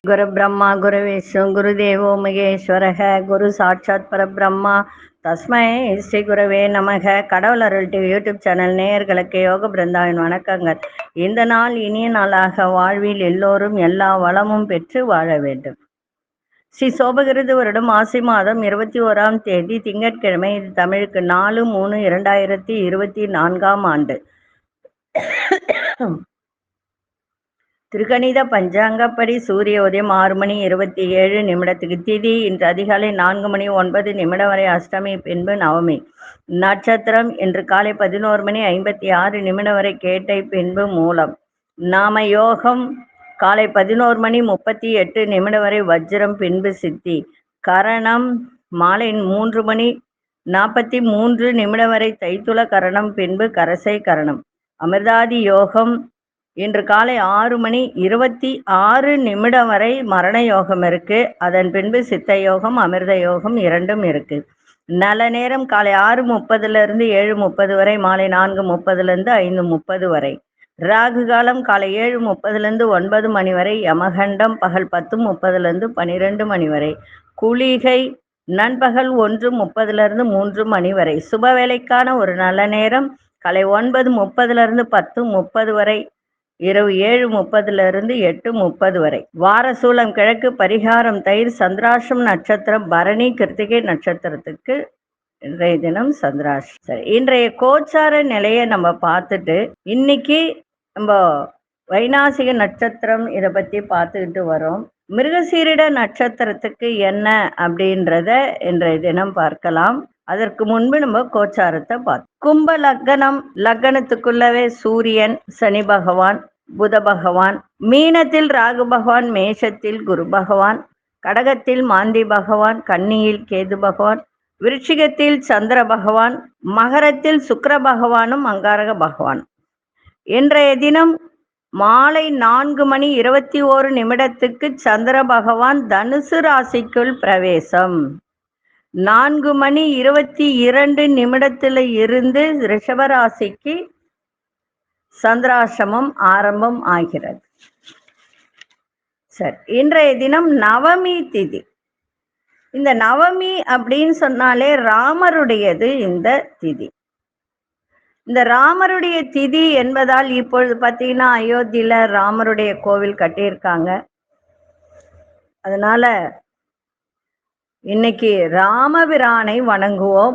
குரு பிரம்மா குரு விஷ்ணு குரு தேவோ மகேஸ்வரக குரு சாட்சாத் பரபிரம்மா தஸ்மை ஸ்ரீ குருவே நமக. கடவுள் அருள் டிவி யூடியூப் சேனல் நேயர்களுக்கு யோக பிருந்தாவின் வணக்கங்கள். இந்த நாள் இனிய நாளாக வாழ்வில் எல்லோரும் எல்லா வளமும் பெற்று வாழ வேண்டும். ஸ்ரீ சோபகிருது வருடம் ஆசி மாதம் 21ஆம் தேதி திங்கட்கிழமை. இது தமிழுக்கு 4/3/2024 ஆண்டு. திருக்கணித பஞ்சாங்கப்படி சூரிய உதயம் 6:27 திதி இன்று அதிகாலை 4:09 வரை அஷ்டமி, பின்பு நவமி. நட்சத்திரம் இன்று காலை 11:56 வரை கேட்டை, பின்பு மூலம். நாம யோகம் காலை 11:38 வரை வஜ்ரம், பின்பு சித்தி. கரணம் மாலை 3:43 வரை தைத்துல கரணம், பின்பு கரசை கரணம். அமிர்தாதி யோகம் இன்று காலை 6:26 வரை மரண யோகம் இருக்கு. அதன் பின்பு சித்த யோகம், அமிர்த யோகம் இரண்டும் இருக்கு. நல்ல நேரம் காலை 6:30 7:30 வரை, மாலை 4:30 5:30 வரை. ராகு காலம் காலை 7:30 9 வரை, யமகண்டம் பகல் 10:30 12 வரை, குளிகை நண்பகல் 1:30 3 வரை. சுப வேலைக்கான ஒரு நல்ல நேரம் காலை 9:30 10:30 வரை, இரவு 7:30 8:30 வரை. வாரசூலம் கிழக்கு, பரிகாரம் தயிர். சந்திராஷ்டம் நட்சத்திரம் பரணி, கிருத்திகை நட்சத்திரத்துக்கு இன்றைய தினம் சந்திராஷ்டம். சரி, இன்றைய கோச்சார நிலையை நம்ம பார்த்துட்டு இன்னைக்கு நம்ம வைநாசிக நட்சத்திரம் இதை பத்தி பார்த்துக்கிட்டு வரோம். மிருகசீரிட நட்சத்திரத்துக்கு என்ன அப்படின்றத இன்றைய தினம் பார்க்கலாம். அதற்கு முன்பு நம்ம கோச்சாரத்தை பார்த்தோம். கும்ப லக்னம், லக்னத்துக்குள்ளவே சூரியன், சனி பகவான், புத பகவான், மீனத்தில் ராகு பகவான், மேஷத்தில் குரு பகவான், கடகத்தில் மாந்தி பகவான், கன்னியில் கேது பகவான், விருச்சிகத்தில் சந்திர பகவான், மகரத்தில் சுக்கிர பகவானும் அங்காரக பகவான். இன்றைய தினம் மாலை 4:21 சந்திர பகவான் தனுசு ராசிக்குள் பிரவேசம். 4:22 இருந்து ரிஷபராசிக்கு சந்திராசிரமம் ஆரம்பம் ஆகிறது. சரி, இன்றைய தினம் நவமி திதி. இந்த நவமி அப்படின்னு சொன்னாலே ராமருடையது இந்த திதி. இந்த ராமருடைய திதி என்பதால் இப்பொழுது பார்த்தீங்கன்னா அயோத்தியில ராமருடைய கோவில் கட்டியிருக்காங்க. அதனால இன்னைக்கு ராமபிரானை வணங்குவோம்.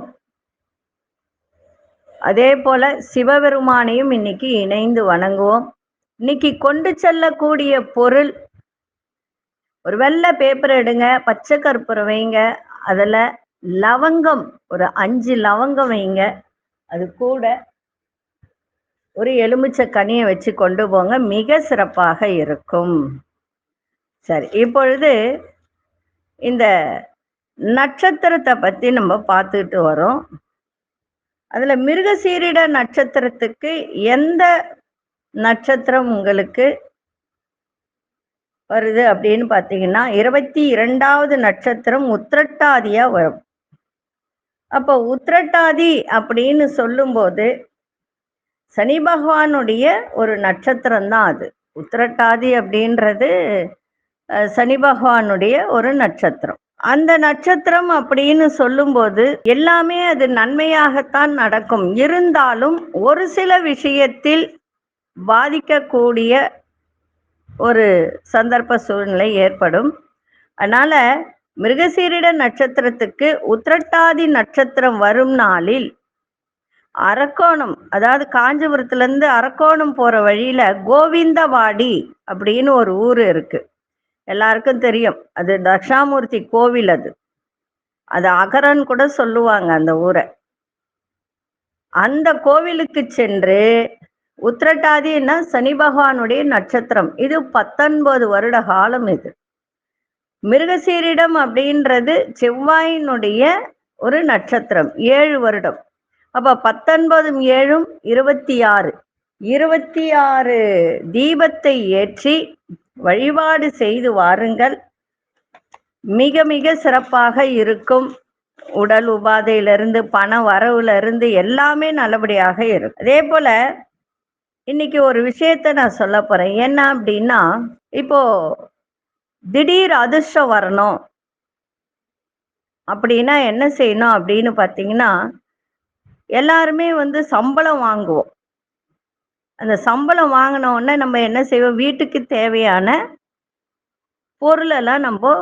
அதே போல சிவபெருமானையும் இன்னைக்கு இணைந்து வணங்குவோம். இன்னைக்கு கொண்டு செல்லக்கூடிய பொருள் ஒரு வெள்ளை பேப்பர் எடுங்க, பச்சை கற்பூரம் வைங்க, அதுல லவங்கம் ஒரு 5 லவங்கம் வைங்க, அது கூட ஒரு எலுமிச்சை கனியை வச்சு கொண்டு போங்க, மிக சிறப்பாக இருக்கும். சரி, இப்பொழுது இந்த நட்சத்திரத்தை பத்தி நம்ம பார்த்துக்கிட்டு வரோம். அதுல மிருகசீரிட நட்சத்திரத்துக்கு எந்த நட்சத்திரம் உங்களுக்கு வருது அப்படின்னு பார்த்தீங்கன்னா 22வது நட்சத்திரம் உத்திரட்டாதியா வரும். அப்போ உத்திரட்டாதி அப்படின்னு சொல்லும்போது சனி பகவானுடைய ஒரு நட்சத்திரம் தான் அது. உத்திரட்டாதி அப்படின்றது சனி பகவானுடைய ஒரு நட்சத்திரம். அந்த நட்சத்திரம் அப்படின்னு சொல்லும்போது எல்லாமே அது நன்மையாகத்தான் நடக்கும். இருந்தாலும் ஒரு சில விஷயத்தில் பாதிக்கக்கூடிய ஒரு சந்தர்ப்ப சூழ்நிலை ஏற்படும். அதனால மிருகசீரிட நட்சத்திரத்துக்கு உத்திரட்டாதி நட்சத்திரம் வரும் நாளில் அரக்கோணம், அதாவது காஞ்சிபுரத்துல இருந்து அரக்கோணம் போற வழியில கோவிந்தவாடி அப்படின்னு ஒரு ஊர் இருக்கு. எல்லாருக்கும் தெரியும், அது தட்சாமூர்த்தி கோவில். அது அகரன் கூட சொல்லுவாங்க அந்த ஊரை. அந்த கோவிலுக்கு சென்று உத்திரட்டாதின்னா சனி பகவானுடைய நட்சத்திரம். இது 19 வருட காலம். இது மிருகசீரிடம் அப்படின்றது செவ்வாயினுடைய ஒரு நட்சத்திரம், 7 வருடம். அப்ப 19 7 26 26 தீபத்தை ஏற்றி வழிபாடு செய்து வாருங்கள். மிக மிக சிறப்பாக இருக்கும். உடல் உபாதையிலிருந்து பண வரவுல இருந்து எல்லாமே நல்லபடியாக இருக்கும். அதே போல இன்னைக்கு ஒரு விஷயத்த நான் சொல்ல போறேன். என்ன அப்படின்னா, இப்போ திடீர் அதிர்ஷ்டம் வரணும் அப்படின்னா என்ன செய்யணும் அப்படின்னு பார்த்தீங்கன்னா, எல்லாருமே சம்பளம் வாங்குவோம். அந்த சம்பளம் வாங்கின உடனே நம்ம என்ன செய்வோம், வீட்டுக்கு தேவையான பொருளெல்லாம் நம்ம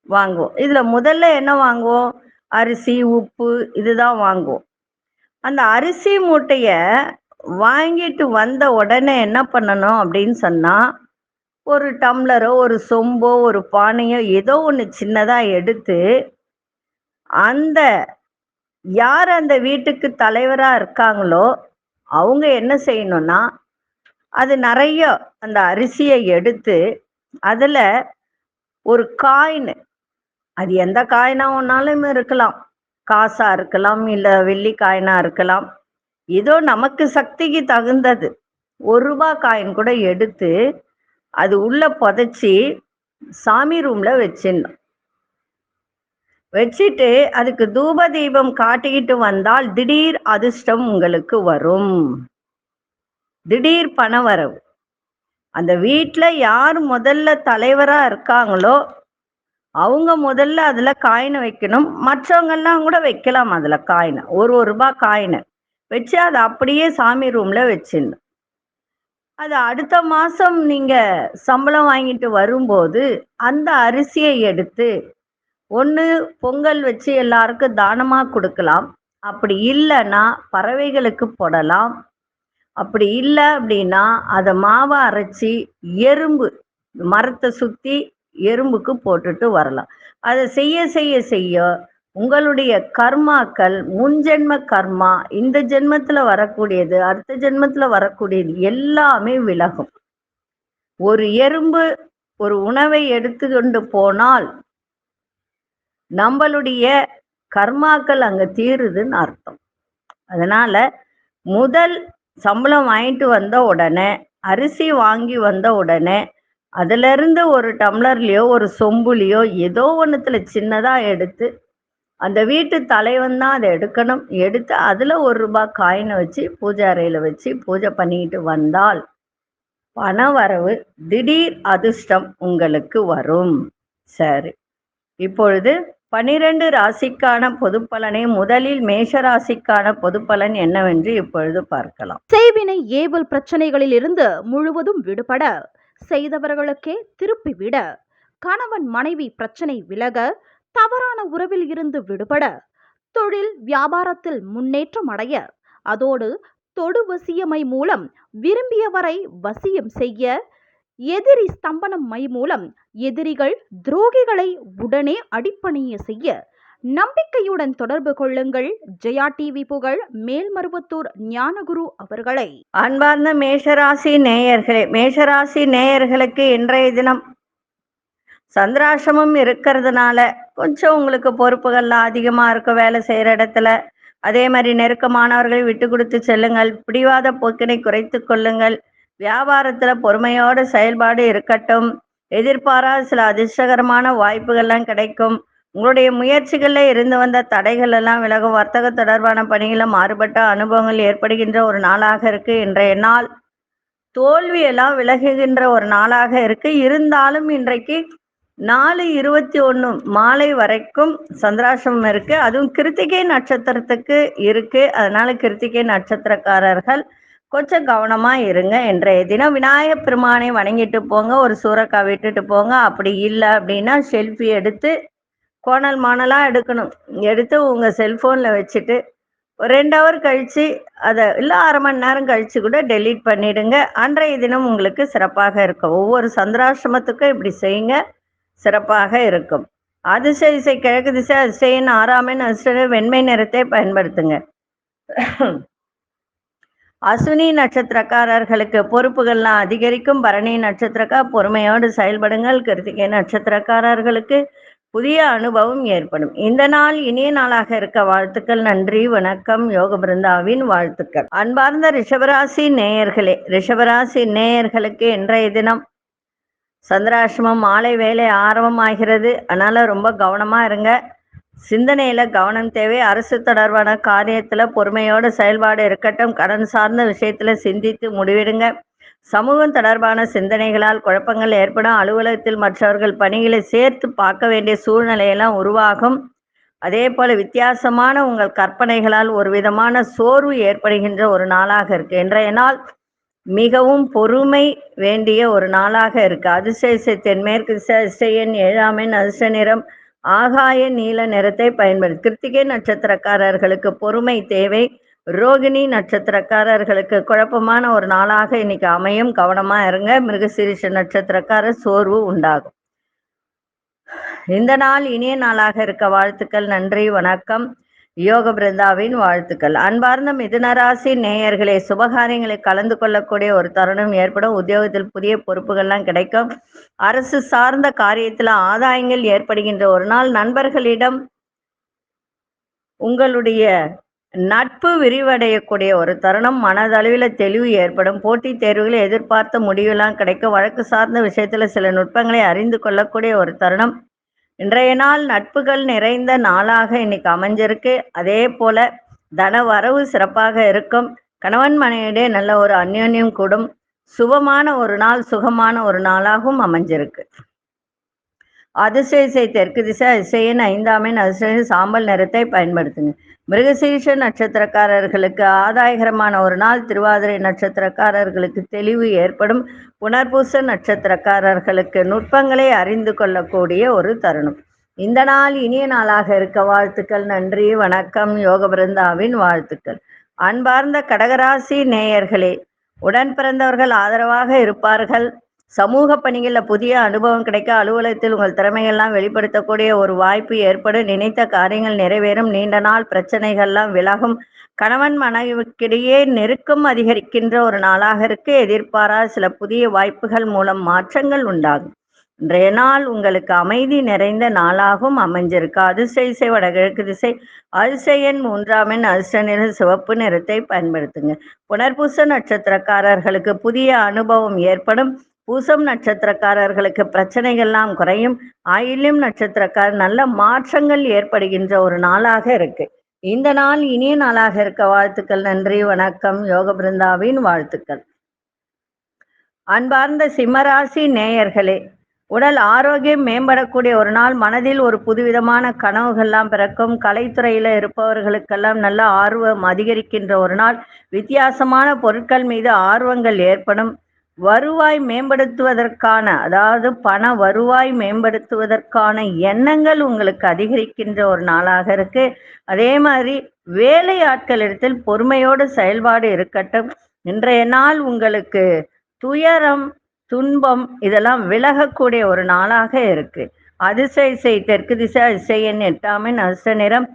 வாங்குவோம். இதுல முதல்ல என்ன வாங்குவோம், அரிசி, உப்பு இதுதான் வாங்குவோம். அந்த அரிசி மூட்டைய வாங்கிட்டு வந்த உடனே என்ன பண்ணணும் அப்படின்னு சொன்னா, ஒரு டம்ளரோ ஒரு சொம்போ ஒரு பானையோ ஏதோ ஒன்று சின்னதா எடுத்து, அந்த யார் அந்த வீட்டுக்கு தலைவரா இருக்காங்களோ அவங்க என்ன செய்யணும்னா, அது நிறைய அந்த அரிசியை எடுத்து அதுல ஒரு காயின், அது எந்த காயினா ஒன்னாலும் இருக்கலாம், காசா இருக்கலாம், இல்ல வெள்ளி காயினா இருக்கலாம், ஏதோ நமக்கு சக்திக்கு தகுந்தது, ₹1 காயின் கூட எடுத்து அது உள்ள புதைச்சி சாமி ரூம்ல வச்சிடணும். வச்சுட்டு அதுக்கு தூப தீபம் காட்டிக்கிட்டு வந்தால் திடீர் அதிர்ஷ்டம் உங்களுக்கு வரும். திடீர் பண வரவு. அந்த வீட்டுல யார் முதல்ல தலைவரா இருக்காங்களோ அவங்க முதல்ல அதுல காயினை வைக்கணும். மற்றவங்க எல்லாம் கூட வைக்கலாம் அதுல காயினை, ₹1 காயினை வச்சு அதை அப்படியே சாமி ரூம்ல வச்சிடணும். அது அடுத்த மாசம் நீங்க சம்பளம் வாங்கிட்டு வரும்போது அந்த அரிசியை எடுத்து ஒன்று பொங்கல் வச்சு எல்லாருக்கும் தானமா கொடுக்கலாம், அப்படி இல்லைன்னா பறவைகளுக்கு போடலாம், அப்படி இல்லை அப்படின்னா அதை மாவை அரைச்சி எறும்பு மரத்தை சுற்றி எறும்புக்கு போட்டுட்டு வரலாம். அதை செய்ய செய்ய செய்ய உங்களுடைய கர்மாக்கள், முன்ஜென்ம கர்மா, இந்த ஜென்மத்தில் வரக்கூடியது, அடுத்த ஜென்மத்தில் வரக்கூடியது எல்லாமே விலகும். ஒரு எறும்பு ஒரு உணவை எடுத்துக்கொண்டு போனால் நம்மளுடைய கர்மாக்கள் அங்க தீருதுன்னு அர்த்தம். அதனால முதல் சம்பளம் வாங்கிட்டு வந்த உடனே, அரிசி வாங்கி வந்த உடனே அதுல இருந்து ஒரு டம்ளர்லயோ ஒரு சொம்புலையோ ஏதோ ஒண்ணுத்துல சின்னதா எடுத்து அந்த வீட்டு தலைவன் தான் அதை எடுக்கணும். எடுத்து அதுல ₹1 காயினை வச்சு பூஜை அறையில வச்சு பூஜை பண்ணிட்டு வந்தால் பண வரவு, திடீர் அதிர்ஷ்டம் உங்களுக்கு வரும். சரி, இப்பொழுது 12 ராசிக்கான பொதுப்பலனை முதலில் மேஷ ராசிக்கான பொதுப்பலன் என்னவென்று இப்பொழுது பார்க்கலாம். செய்வினை ஏவல் பிரச்சனைகளில் இருந்து முழுவதும் விடுபட, செய்தவர்களுக்கே திருப்பிவிட, கணவன் மனைவி பிரச்சனை விலக, தவறான உறவில் இருந்து விடுபட, தொழில் வியாபாரத்தில் முன்னேற்றம் அடைய, அதோடு தொடு வசியமை மூலம் விரும்பியவரை வசியம் செய்ய, எதிரி ஸ்தம்பனம் மை மூலம் எதிரிகள் துரோகிகளை உடனே அடிப்பணிய செய்ய நம்பிக்கையுடன் தொடர்பு கொள்ளுங்கள். ஜெயா டிவி புகழ் மேல்மருவத்தூர் ஞானகுரு அவர்களை. அன்பார்ந்த மேஷராசி நேயர்களே, மேஷராசி நேயர்களுக்கு இன்றைய தினம் சந்திராசிரமம் இருக்கிறதுனால கொஞ்சம் உங்களுக்கு பொறுப்புகள்லாம் அதிகமா இருக்கும் வேலை செய்யற இடத்துல. அதே மாதிரி நெருக்கமானவர்களை விட்டு கொடுத்து செல்லுங்கள். பிடிவாத போக்கினை குறைத்து கொள்ளுங்கள். வியாபாரத்துல பொறுமையோடு செயல்பாடு இருக்கட்டும். எதிர்பாராத சில அதிர்ஷ்டகரமான வாய்ப்புகள்லாம் கிடைக்கும். உங்களுடைய முயற்சிகளில் இருந்து வந்த தடைகள் எல்லாம் விலகும். வர்த்தக தொடர்பான பணிகளில் மாறுபட்ட அனுபவங்கள் ஏற்படுகின்ற ஒரு நாளாக இருக்கு. இன்றைய நாள் தோல்வியெல்லாம் விலகுகின்ற ஒரு நாளாக இருக்கு. இருந்தாலும் இன்றைக்கு 4:21 மாலை வரைக்கும் சந்திராசிரமம் இருக்கு. அதுவும் கிருத்திகை நட்சத்திரத்துக்கு இருக்கு. அதனால கிருத்திகை நட்சத்திரக்காரர்கள் கொஞ்சம் கவனமா இருங்க. இன்றைய தினம் விநாயகப் பெருமானை வணங்கிட்டு போங்க. ஒரு சூறக்காய் விட்டுட்டு போங்க. அப்படி இல்லை அப்படின்னா செல்ஃபி எடுத்து கோணல் மாணலாக எடுக்கணும். எடுத்து உங்கள் செல்ஃபோனில் வச்சுட்டு ஒரு 2 ஹவர் கழித்து அதை இல்லை 1/2 மணி நேரம் கழித்து கூட டெலீட் பண்ணிவிடுங்க. அன்றைய தினம் உங்களுக்கு சிறப்பாக இருக்கும். ஒவ்வொரு சந்திராசிரமத்துக்கும் இப்படி செய்யுங்க, சிறப்பாக இருக்கும். அதிர்ஷ்ட திசை கிழக்கு திசை, அதிர்ஷ்ட 6ஆம் எண், அதிர்ஷ்ட வெண்மை நிறத்தை பயன்படுத்துங்க. அஸ்வினி நட்சத்திரக்காரர்களுக்கு பொறுப்புகள்லாம் அதிகரிக்கும். பரணி நட்சத்திரக்கார் பொறுமையோடு செயல்படுங்கள். கிருத்திகை நட்சத்திரக்காரர்களுக்கு புதிய அனுபவம் ஏற்படும். இந்த நாள் இனிய நாளாக இருக்க வாழ்த்துக்கள். நன்றி, வணக்கம். யோக பிருந்தாவின் வாழ்த்துக்கள். அன்பார்ந்த ரிஷபராசி நேயர்களே, ரிஷபராசி நேயர்களுக்கு இன்றைய தினம் சந்திராசிரமம் மாலை வேலை ஆரம்பமாகிறது. அதனால ரொம்ப கவனமா இருங்க. சிந்தனையில கவனம் தேவை. அரசு தொடர்பான காரியத்துல பொறுமையோட செயல்பாடு இருக்கட்டும். கடன் சார்ந்த விஷயத்துல சிந்தித்து முடிவிடுங்க. சமூகம் தொடர்பான சிந்தனைகளால் குழப்பங்கள் ஏற்படும். அலுவலகத்தில் மற்றவர்கள் பணிகளை சேர்த்து பார்க்க வேண்டிய சூழ்நிலையெல்லாம் உருவாகும். அதே போல வித்தியாசமான உங்கள் கற்பனைகளால் ஒரு விதமான சோர்வு ஏற்படுகின்ற ஒரு நாளாக இருக்கு. இன்றைய நாள் மிகவும் பொறுமை வேண்டிய ஒரு நாளாக இருக்கு. அதிசய தென்மேற்கு அதிசயன் 7ஆம் எண் அதிர்ஷ்ட நிறம் ஆகாய நீல நிறத்தை பயன்படுத்தி. கிருத்திகை நட்சத்திரக்காரர்களுக்கு பொறுமை தேவை. ரோகிணி நட்சத்திரக்காரர்களுக்கு குழப்பமான ஒரு நாளாக இன்னைக்கு அமையும். கவனமா இருங்க. மிருகசீரிஷ நட்சத்திரக்காரர் சோர்வு உண்டாகும். இந்த நாள் இனிய நாளாக இருக்க வாழ்த்துக்கள். நன்றி, வணக்கம். யோக பிருந்தாவின் வாழ்த்துக்கள். அன்பார்ந்த மிதுனராசி நேயர்களே, சுபகாரியங்களில் கலந்து கொள்ளக்கூடிய ஒரு தருணம் ஏற்படும். உத்தியோகத்தில் புதிய பொறுப்புகள்லாம் கிடைக்கும். அரசு சார்ந்த காரியத்தில் ஆதாயங்கள் ஏற்படுகின்ற ஒரு நாள். நண்பர்களிடம் உங்களுடைய நட்பு விரிவடையக்கூடிய ஒரு தருணம். மனதளவில் தெளிவு ஏற்படும். போட்டித் தேர்வுகளில் எதிர்பார்த்த முடிவெல்லாம் கிடைக்கும். வழக்கு சார்ந்த விஷயத்துல சில நுட்பங்களை அறிந்து கொள்ளக்கூடிய ஒரு தருணம். இன்றைய நாள் நட்புகள் நிறைந்த நாளாக இன்னைக்கு அமைஞ்சிருக்கு. அதே போல தன வரவு சிறப்பாக இருக்கும். கணவன் மனைவியிடையே நல்ல ஒரு அந்யோன்யம் கூடும். சுபமான ஒரு நாள், சுகமான ஒரு நாளாகவும் அமைஞ்சிருக்கு. அதிசய தெற்கு திசை அதிசயன் 5ஆம் எண் அதிசய சாம்பல் நிறத்தை பயன்படுத்துங்க. மிருகசீரிஷ நட்சத்திரக்காரர்களுக்கு ஆதாயகரமான ஒரு நாள். திருவாதிரை நட்சத்திரக்காரர்களுக்கு தெளிவு ஏற்படும். புனர்பூச நட்சத்திரக்காரர்களுக்கு நுட்பங்களை அறிந்து கொள்ளக்கூடிய ஒரு தருணம். இந்த நாள் இனிய நாளாக இருக்க வாழ்த்துக்கள். நன்றி, வணக்கம். யோக பிருந்தாவின் வாழ்த்துக்கள். அன்பார்ந்த கடகராசி நேயர்களே, உடன் பிறந்தவர்கள் ஆதரவாக இருப்பார்கள். சமூக பணிகளில் புதிய அனுபவம் கிடைக்க, அலுவலகத்தில் உங்கள் திறமைகள்லாம் வெளிப்படுத்தக்கூடிய ஒரு வாய்ப்பு ஏற்படும். நினைத்த காரியங்கள் நிறைவேறும். நீண்ட நாள் பிரச்சனைகள்லாம் விலகும். கணவன் மனைவிக்கிடையே நெருக்கம் அதிகரிக்கின்ற ஒரு நாளாக இருக்கு. எதிர்பாராத சில புதிய வாய்ப்புகள் மூலம் மாற்றங்கள் உண்டாகும். இன்றைய நாள் உங்களுக்கு அமைதி நிறைந்த நாளாகவும் அமைஞ்சிருக்கு. அதிசய வடகிழக்கு திசை அதிசயன் 3ஆம் எண் அதிர்ஷ்ட நிற சிவப்பு நிறத்தை பயன்படுத்துங்க. புனர்பூச நட்சத்திரக்காரர்களுக்கு புதிய அனுபவம் ஏற்படும். பூசம் நட்சத்திரக்காரர்களுக்கு பிரச்சனைகள்லாம் குறையும். ஆயில்யம் நட்சத்திரக்காரர் நல்ல மாற்றங்கள் ஏற்படுகின்ற ஒரு நாளாக இருக்கு. இந்த நாள் இனிய நாளாக இருக்க வாழ்த்துக்கள். நன்றி, வணக்கம். யோக பிருந்தாவின் வாழ்த்துக்கள். அன்பார்ந்த சிம்மராசி நேயர்களே, உடல் ஆரோக்கியம் மேம்படக்கூடிய ஒரு நாள். மனதில் ஒரு புதுவிதமான கனவுகள்லாம் பிறக்கும். கலைத்துறையில இருப்பவர்களுக்கெல்லாம் நல்ல ஆர்வம் அதிகரிக்கின்ற ஒரு நாள். வித்தியாசமான பொருட்கள் மீது ஆர்வங்கள் ஏற்படும். வருவாய் மேம்படுத்துவதற்கான, அதாவது பண வருவாய் மேம்படுத்துவதற்கான எண்ணங்கள் உங்களுக்கு அதிகரிக்கின்ற ஒரு நாளாக இருக்கு. அதே மாதிரி வேலையாட்களிடத்தில் பொறுமையோடு செயல்பாடு இருக்கட்டும். இன்றைய நாள் உங்களுக்கு துயரம், துன்பம் இதெல்லாம் விலகக்கூடிய ஒரு நாளாக இருக்கு. அதிசய தெற்கு திசை அதிசயன் 8ஆம் எண் அதிர்ஷ்ட நிறம்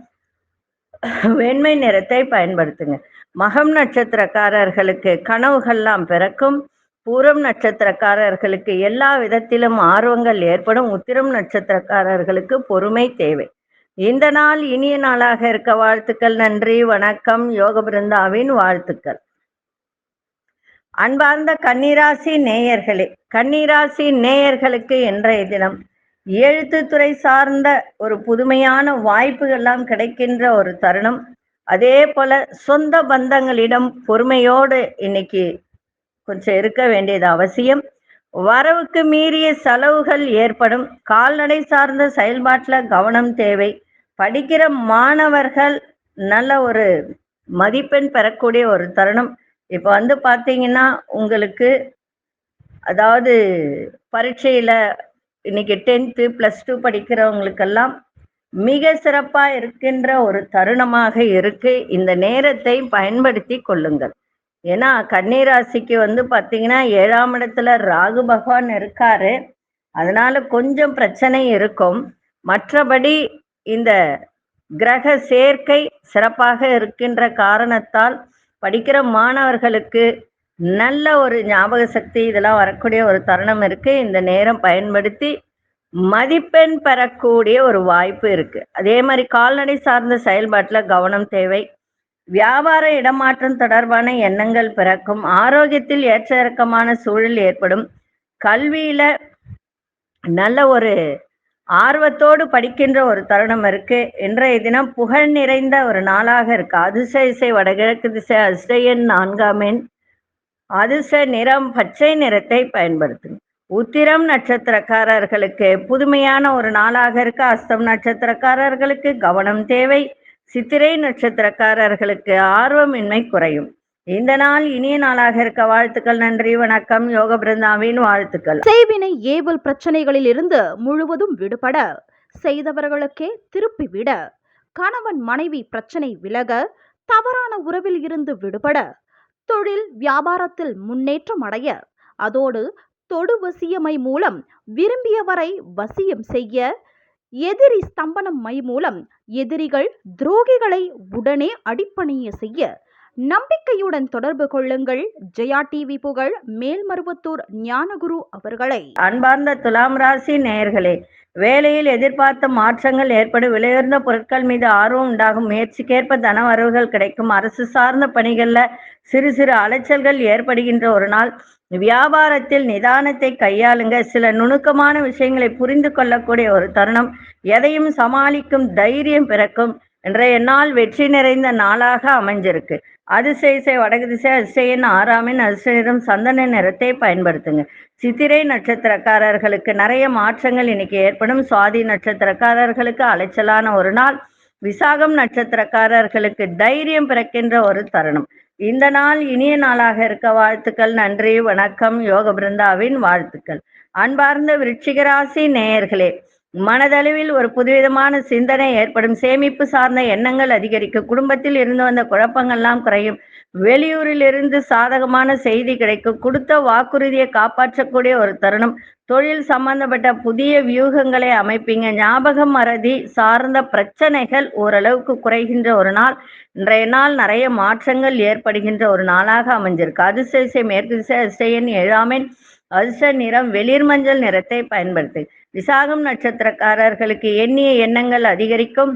வெண்மை நிறத்தை பயன்படுத்துங்க. மகம் நட்சத்திரக்காரர்களுக்கு கனவுகள்லாம் பிறக்கும். பூரம் நட்சத்திரக்காரர்களுக்கு எல்லா விதத்திலும் ஆர்வங்கள் ஏற்படும். உத்திரம் நட்சத்திரக்காரர்களுக்கு பொறுமை தேவை. இந்த நாள் இனிய நாளாக இருக்க வாழ்த்துக்கள். நன்றி, வணக்கம். யோக பிருந்தாவின் வாழ்த்துக்கள். அன்பார்ந்த கன்னிராசி நேயர்களே, கன்னிராசி நேயர்களுக்கு இன்றைய தினம் எழுத்துத்துறை சார்ந்த ஒரு புதுமையான வாய்ப்புகள்லாம் கிடைக்கின்ற ஒரு தருணம். அதே போல சொந்த பந்தங்களிடம் பொறுமையோடு இன்னைக்கு கொஞ்சம் இருக்க வேண்டியது அவசியம். வரவுக்கு மீறிய செலவுகள் ஏற்படும். கால்நடை சார்ந்த செயல்பாட்டில் கவனம் தேவை. படிக்கிற மாணவர்கள் நல்ல ஒரு மதிப்பெண் பெறக்கூடிய ஒரு தருணம். இப்போ பார்த்தீங்கன்னா உங்களுக்கு, அதாவது பரீட்சையில் இன்னைக்கு 10th +2 படிக்கிறவங்களுக்கெல்லாம் மிக சிறப்பாக இருக்கின்ற ஒரு தருணமாக இருக்கு. இந்த நேரத்தை பயன்படுத்தி கொள்ளுங்கள். ஏன்னா கன்னிராசிக்கு பார்த்தீங்கன்னா 7ஆம் இடத்துல ராகு பகவான் இருக்காரு. அதனால கொஞ்சம் பிரச்சனை இருக்கும். மற்றபடி இந்த கிரக சேர்க்கை சிறப்பாக இருக்கின்ற காரணத்தால் படிக்கிற மாணவர்களுக்கு நல்ல ஒரு ஞாபக சக்தி இதெல்லாம் வரக்கூடிய ஒரு தருணம் இருக்கு. இந்த நேரம் பயன்படுத்தி மதிப்பெண் பெறக்கூடிய ஒரு வாய்ப்பு இருக்கு. அதே மாதிரி கால்நடை சார்ந்த செயல்பாட்டில் கவனம் தேவை. வியாபார இடமாற்றம் தொடர்பான எண்ணங்கள் பிறக்கும். ஆரோக்கியத்தில் ஏற்ற இறக்கமான சூழல் ஏற்படும். கல்வியில நல்ல ஒரு ஆர்வத்தோடு படிக்கின்ற ஒரு தருணம் இருக்கு. இன்றைய தினம் புகழ் நிறைந்த ஒரு நாளாக இருக்கு. அதிசய வடகிழக்கு திசை அதிசயன் 4ஆம் எண் அதிர்ஷ்ட நிறம் பச்சை நிறத்தை பயன்படுத்துங்க. உத்திரம் நட்சத்திரக்காரர்களுக்கு புதுமையான ஒரு நாளாக இருக்கு. அஸ்தம் நட்சத்திரக்காரர்களுக்கு கவனம் தேவை. சித்திரை நட்சத்திரக்காரர்களுக்கு ஆர்வமின்மை குறையும். இந்த நாள் இனிய நாளாக இருக்க வாழ்த்துக்கள். நன்றி, வணக்கம். யோக பிருந்தாவின் வாழ்த்துக்கள். செய்வினை ஏவல் பிரச்சனைகளில் இருந்து முழுவதும் விடுபட, செய்தவர்களுக்கே திருப்பி விட, கணவன் மனைவி பிரச்சனை விலக, தவறான உறவில் இருந்து விடுபட, தொழில் வியாபாரத்தில் முன்னேற்றம் அடைய, அதோடு தொடு வசியமை மூலம் விரும்பியவரை வசியம் செய்ய, எதிரி ஸ்தம்பனம் மை மூலம் எதிரிகள் துரோகிகளை உடனே அடிப்பணிய செய்ய, நம்பிக்கையுடன் தொடர்பு கொள்ளுங்கள். ஜெயா டிவி புகழ் மேல்மருவத்தூர் ஞானகுரு அவர்களை. அன்பார்ந்த துலாம் ராசி நேயர்களே, வேலையில் எதிர்பார்த்த மாற்றங்கள் ஏற்படும். விலையுயர்ந்த பொருட்கள் மீது ஆர்வம் உண்டாகும். முயற்சிக்கேற்ப தன வரவுகள் கிடைக்கும். அரசு சார்ந்த பணிகள்ல சிறு சிறு அலைச்சல்கள் ஏற்படுகின்ற ஒரு நாள். வியாபாரத்தில் நிதானத்தை கையாளுங்க. சில நுணுக்கமான விஷயங்களை புரிந்து கொள்ளக்கூடிய ஒரு தருணம். எதையும் சமாளிக்கும் தைரியம் பிறக்கும். இன்றைய நாள் வெற்றி நிறைந்த நாளாக அமைஞ்சிருக்கு. அதிசய வடக்கு திசை அதிசயன் 6ஆம் எண் அதிர்ஷ்ட நிறம் சந்தன நிறத்தை பயன்படுத்துங்க. சித்திரை நட்சத்திரக்காரர்களுக்கு நிறைய மாற்றங்கள் இன்னைக்கு ஏற்படும். சுவாதி நட்சத்திரக்காரர்களுக்கு அலைச்சலான ஒரு நாள். விசாகம் நட்சத்திரக்காரர்களுக்கு தைரியம் பிறக்கின்ற ஒரு தருணம். இந்த நாள் இனிய நாளாக இருக்க வாழ்த்துக்கள். நன்றி, வணக்கம். யோக பிருந்தாவின் வாழ்த்துக்கள். அன்பார்ந்த விருச்சிக ராசி நேயர்களே, மனதளவில் ஒரு புதுவிதமான சிந்தனை ஏற்படும். சேமிப்பு சார்ந்த எண்ணங்கள் அதிகரிக்கும். குடும்பத்தில் இருந்து வந்த குழப்பங்கள்லாம் குறையும். வெளியூரில் இருந்து சாதகமான செய்தி கிடைக்கும். கொடுத்த வாக்குறுதியை காப்பாற்றக்கூடிய ஒரு தருணம். தொழில் சம்பந்தப்பட்ட புதிய வியூகங்களை அமைப்பீங்க. ஞாபகம் மறதி சார்ந்த பிரச்சனைகள் ஓரளவுக்கு குறைகின்ற ஒரு நாள். இன்றைய நாள் நிறைய மாற்றங்கள் ஏற்படுகின்ற ஒரு நாளாக அமைஞ்சிருக்கு. அதிர்ஷ்ட மேற்கு திசை அதிர்ஷ்டன் 7ஆம் எண் அதிர்ஷ்ட நிறம் வெளிர் மஞ்சள் நிறத்தை பயன்படுத்து. விசாகம் நட்சத்திரக்காரர்களுக்கு எண்ணிய எண்ணங்கள் அதிகரிக்கும்.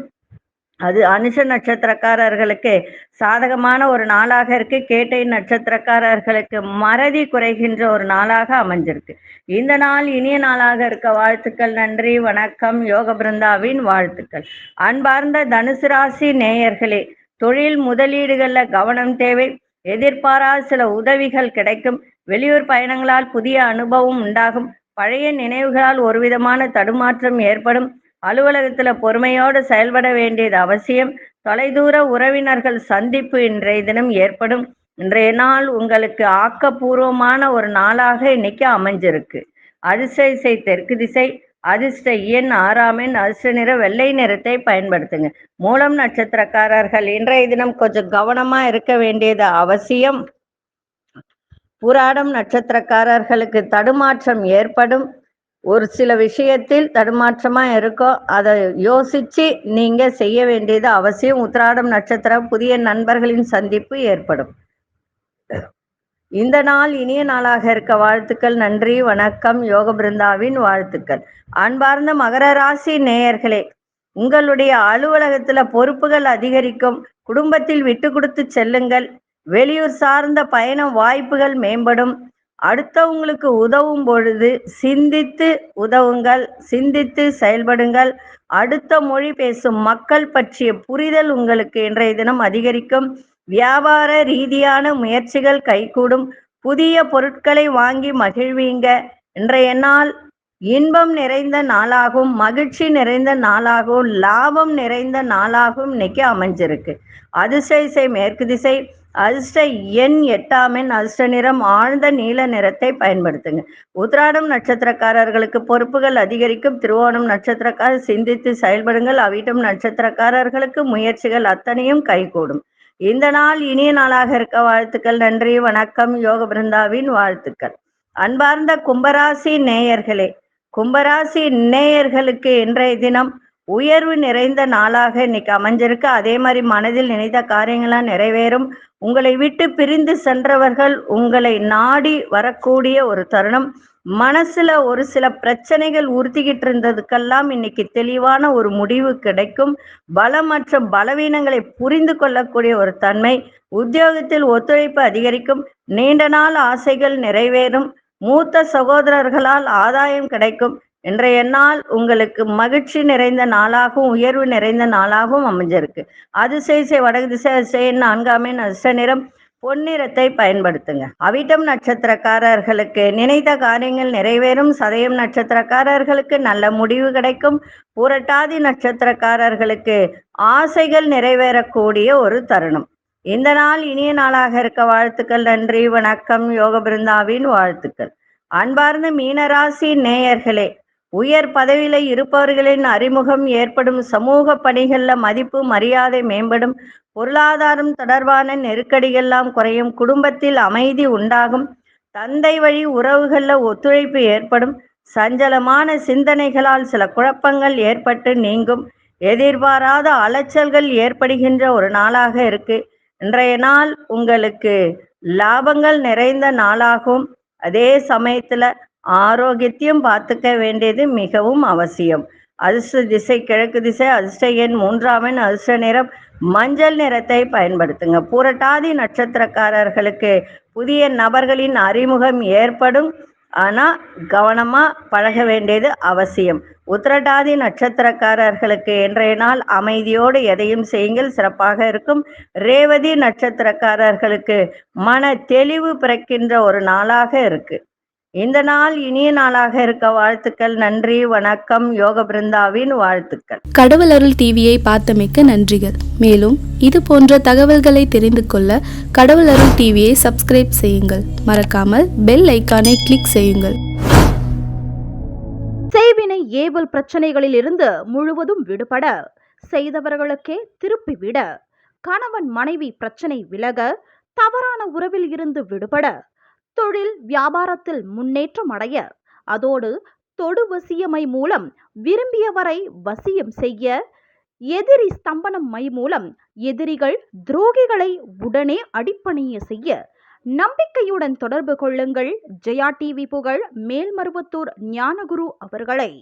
அது அனுஷ நட்சத்திரக்காரர்களுக்கு சாதகமான ஒரு நாளாக இருக்கு. கேட்டை நட்சத்திரக்காரர்களுக்கு மறதி குறைகின்ற ஒரு நாளாக அமைஞ்சிருக்கு. இந்த நாள் இனிய நாளாக இருக்க வாழ்த்துக்கள். நன்றி, வணக்கம். யோக பிருந்தாவின் வாழ்த்துக்கள். அன்பார்ந்த தனுசு ராசி நேயர்களே, தொழில் முதலீடுகள்ல கவனம் தேவை. எதிர்பாராத சில உதவிகள் கிடைக்கும். வெளியூர் பயணங்களால் புதிய அனுபவம் உண்டாகும். பழைய நினைவுகளால் ஒரு விதமான தடுமாற்றம் ஏற்படும். அலுவலகத்துல பொறுமையோடு செயல்பட வேண்டியது அவசியம். தொலைதூர உறவினர்கள் சந்திப்பு இன்றைய தினம் ஏற்படும். இன்றைய நாள் உங்களுக்கு ஆக்கப்பூர்வமான ஒரு நாளாக இன்னைக்கு அமைஞ்சிருக்கு. அதிர்ஷ்ட திசை தெற்கு திசை. அதிர்ஷ்ட எண் 6ஆம் எண் அதிர்ஷ்ட நிற வெள்ளை நிறத்தை பயன்படுத்துங்க. மூலம் நட்சத்திரக்காரர்கள் இன்றைய தினம் கொஞ்சம் கவனமா இருக்க வேண்டியது அவசியம். பூராடம் நட்சத்திரக்காரர்களுக்கு தடுமாற்றம் ஏற்படும். ஒரு சில விஷயத்தில் தடுமாற்றமா இருக்கும். அதை யோசிச்சு நீங்க செய்ய வேண்டியது அவசியம். உத்திராடம் நட்சத்திரம் புதிய நண்பர்களின் சந்திப்பு ஏற்படும். இந்த நாள் இனிய நாளாக இருக்க வாழ்த்துக்கள். நன்றி, வணக்கம். யோக பிருந்தாவின் வாழ்த்துக்கள். அன்பார்ந்த மகர ராசி நேயர்களே, உங்களுடைய அலுவலகத்துல பொறுப்புகள் அதிகரிக்கும். குடும்பத்தில் விட்டு கொடுத்து செல்லுங்கள். வெளியூர் சார்ந்த பயண வாய்ப்புகள் மேம்படும். அடுத்தவங்களுக்கு உதவும் பொழுது சிந்தித்து உதவுங்கள். சிந்தித்து செயல்படுங்கள். அடுத்த மொழி பேசும் மக்கள் பற்றிய புரிதல் உங்களுக்கு இன்றைய தினம் அதிகரிக்கும். வியாபார ரீதியான முயற்சிகள் கைகூடும். புதிய பொருட்களை வாங்கி மகிழ்வீங்க. இன்றைய நாள் இன்பம் நிறைந்த நாளாகவும் மகிழ்ச்சி நிறைந்த நாளாகவும் லாபம் நிறைந்த நாளாகவும் இன்னைக்கு அமைஞ்சிருக்கு. அதிர்ஷ்ட திசை மேற்கு திசை. அதிர்ஷ்ட எண் 8ஆம் எண் அதிர்ஷ்ட நிறம் ஆழ்ந்த நீல நிறத்தை பயன்படுத்துங்க. உத்திராடம் நட்சத்திரக்காரர்களுக்கு பொறுப்புகள் அதிகரிக்கும். திருவோணம் நட்சத்திரக்காரர் சிந்தித்து செயல்படுங்கள். அவிட்டம் நட்சத்திரக்காரர்களுக்கு முயற்சிகள் அத்தனையும் கைகூடும். இந்த நாள் இனிய நாளாக இருக்க வாழ்த்துக்கள். நன்றி, வணக்கம். யோக பிருந்தாவின் வாழ்த்துக்கள். அன்பார்ந்த கும்பராசி நேயர்களே, கும்பராசி நேயர்களுக்கு இன்றைய தினம் உயர்வு நிறைந்த நாளாக இன்னைக்கு அமைஞ்சிருக்கு. அதே மாதிரி மனதில் நினைத்த காரியங்கள்லாம் நிறைவேறும். உங்களை விட்டு பிரிந்து சென்றவர்கள் உங்களை நாடி வரக்கூடிய ஒரு தருணம். மனசுல ஒரு சில பிரச்சனைகள் உறுத்திக்கிட்டு இருந்ததுக்கெல்லாம் இன்னைக்கு தெளிவான ஒரு முடிவு கிடைக்கும். பலமற்ற பலவீனங்களை புரிந்து கொள்ளக்கூடிய ஒரு தன்மை. உத்தியோகத்தில் ஒத்துழைப்பு அதிகரிக்கும். நீண்ட நாள் ஆசைகள் நிறைவேறும். மூத்த சகோதரர்களால் ஆதாயம் கிடைக்கும். இன்றைய நாள் உங்களுக்கு மகிழ்ச்சி நிறைந்த நாளாகவும் உயர்வு நிறைந்த நாளாகவும் அமைஞ்சிருக்கு. அதிசய வடக்கு திசை அதிசயன் 4ஆம் எண் அதிர்ஷ்ட நிறம் பொன்னிறத்தை பயன்படுத்துங்க. அவிட்டம் நட்சத்திரக்காரர்களுக்கு நினைத்த காரியங்கள் நிறைவேறும். சதயம் நட்சத்திரக்காரர்களுக்கு நல்ல முடிவு கிடைக்கும். பூரட்டாதி நட்சத்திரக்காரர்களுக்கு ஆசைகள் நிறைவேறக்கூடிய ஒரு தருணம். இந்த நாள் இனிய நாளாக இருக்க வாழ்த்துக்கள். நன்றி, வணக்கம். யோக பிருந்தாவின் வாழ்த்துக்கள். அன்பார்ந்த மீனராசி நேயர்களே, உயர் பதவியில இருப்பவர்களின் அறிமுகம் ஏற்படும். சமூக பணிகள்ல மதிப்பு மரியாதை மேம்படும். பொருளாதாரம் தொடர்பான நெருக்கடிகள்லாம் குறையும். குடும்பத்தில் அமைதி உண்டாகும். தந்தை வழி உறவுகள்ல ஒத்துழைப்பு ஏற்படும். சஞ்சலமான சிந்தனைகளால் சில குழப்பங்கள் ஏற்பட்டு நீங்கும். எதிர்பாராத அலைச்சல்கள் ஏற்படுகின்ற ஒரு நாளாக இருக்கு. இன்றைய நாள் உங்களுக்கு லாபங்கள் நிறைந்த நாளாகும். அதே சமயத்துல ஆரோக்கியத்தையும் பார்த்துக்க வேண்டியது மிகவும் அவசியம். அதிர்ஷ்ட திசை கிழக்கு திசை. அதிர்ஷ்ட எண் 3 அதிர்ஷ்ட நிறம் மஞ்சள் நிறத்தை பயன்படுத்துங்க. பூரட்டாதி நட்சத்திரக்காரர்களுக்கு புதிய நபர்களின் அறிமுகம் ஏற்படும். ஆனால் கவனமாக பழக வேண்டியது அவசியம். உத்திரட்டாதி நட்சத்திரக்காரர்களுக்கு இன்றைய நாள் அமைதியோடு எதையும் செய்யுங்கள், சிறப்பாக இருக்கும். ரேவதி நட்சத்திரக்காரர்களுக்கு மன தெளிவு பிறக்கின்ற ஒரு நாளாக இருக்கு. இந்த நாள் இனிய நாளாக இருக்க வாழ்த்துக்கள். நன்றி, வணக்கம். யோக பிருந்தாவின் வாழ்த்துக்கள். கடவுள் அருள் டிவியை பார்த்தமைக்க நன்றிகள். மேலும் இது போன்ற தகவல்களை தெரிந்து கொள்ள கடவுள் அருள் டிவியை சப்ஸ்கிரைப் செய்யுங்கள். மறக்காமல் பெல் ஐக்கானை கிளிக் செய்யுங்கள். செய்வினை ஏவல் பிரச்சனைகளில் இருந்து முழுவதும் விடுபட, செய்தவர்களுக்கே திருப்பிவிட, கணவன் மனைவி பிரச்சனை விலக, தவறான உறவில் இருந்து விடுபட, தொழில் வியாபாரத்தில் முன்னேற்றம் அடைய, அதோடு தொடு வசியமை மூலம் விரும்பியவரை வசியம் செய்ய, எதிரி ஸ்தம்பனம் மை மூலம் எதிரிகள் துரோகிகளை உடனே அடிப்பணிய செய்ய நம்பிக்கையுடன் தொடர்பு கொள்ளுங்கள். ஜெயா டிவி புகழ் மேல்மருவத்தூர் ஞானகுரு அவர்களை.